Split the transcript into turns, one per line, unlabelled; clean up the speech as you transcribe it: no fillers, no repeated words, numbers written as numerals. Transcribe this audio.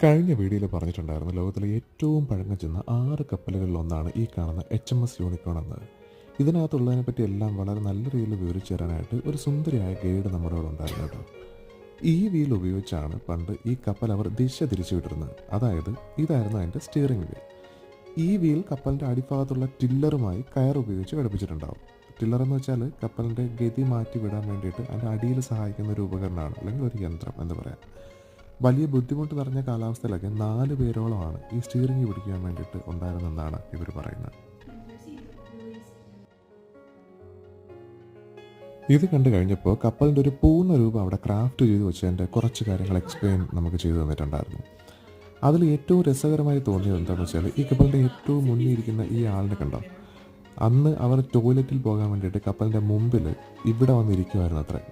കഴിഞ്ഞ വീഡിയോയിൽ പറഞ്ഞിട്ടുണ്ടായിരുന്നു ലോകത്തിലെ ഏറ്റവും പഴക്കം ചെന്ന 6 കപ്പലുകളിലൊന്നാണ് ഈ കാണുന്ന HMS യൂണിക്കോൺ എന്ന്. ഇതിനകത്തുള്ളതിനെപ്പറ്റി എല്ലാം വളരെ നല്ല രീതിയിൽ വിവരിച്ചു തരാനായിട്ട് ഒരു സുന്ദരിയായ ഗൈഡ് നമ്മുടെ കൂടെ ഉണ്ടായിരുന്നു കേട്ടോ. ഈ വീൽ ഉപയോഗിച്ചാണ് പണ്ട് ഈ കപ്പൽ അവർ ദിശ തിരിച്ചു വിട്ടിരുന്നത്. അതായത് ഇതായിരുന്നു അതിൻ്റെ സ്റ്റിയറിംഗ് വീൽ. ഈ വീൽ കപ്പലിൻ്റെ അടിഭാഗത്തുള്ള ടില്ലറുമായി കയർ ഉപയോഗിച്ച് ഘടിപ്പിച്ചിട്ടുണ്ടാവും. ടില്ലർ എന്ന് വെച്ചാൽ കപ്പലിൻ്റെ ഗതി മാറ്റി വിടാൻ വേണ്ടിയിട്ട് അതിൻ്റെ അടിയിൽ സഹായിക്കുന്ന ഒരു ഉപകരണമാണ്, അല്ലെങ്കിൽ ഒരു യന്ത്രം എന്ന് പറയാം. വലിയ ബുദ്ധിമുട്ട് നിറഞ്ഞ കാലാവസ്ഥയിലൊക്കെ 4 പേരോളമാണ് ഈ സ്റ്റിയറിംഗ് പിടിക്കാൻ വേണ്ടിയിട്ട് ഉണ്ടായിരുന്നെന്നാണ് ഇവർ പറയുന്നത്. ഇത് കണ്ടു കഴിഞ്ഞപ്പോൾ കപ്പലിൻ്റെ ഒരു പൂർണ്ണ രൂപം അവിടെ ക്രാഫ്റ്റ് ചെയ്ത് വെച്ചതിൻ്റെ കുറച്ച് കാര്യങ്ങൾ എക്സ്പ്ലെയിൻ നമുക്ക് ചെയ്തു തന്നിട്ടുണ്ടായിരുന്നു. അതിൽ ഏറ്റവും രസകരമായി തോന്നിയത് എന്താണെന്ന് വെച്ചാൽ, ഈ കപ്പലിൻ്റെ ഏറ്റവും മുന്നിൽ ഇരിക്കുന്ന ഈ ആളിനെ കണ്ടോ, അന്ന് അവർ ടോയ്ലറ്റിൽ പോകാൻ വേണ്ടിയിട്ട് കപ്പലിൻ്റെ മുമ്പിൽ ഇവിടെ വന്നിരിക്കുമായിരുന്നു അത്രേ.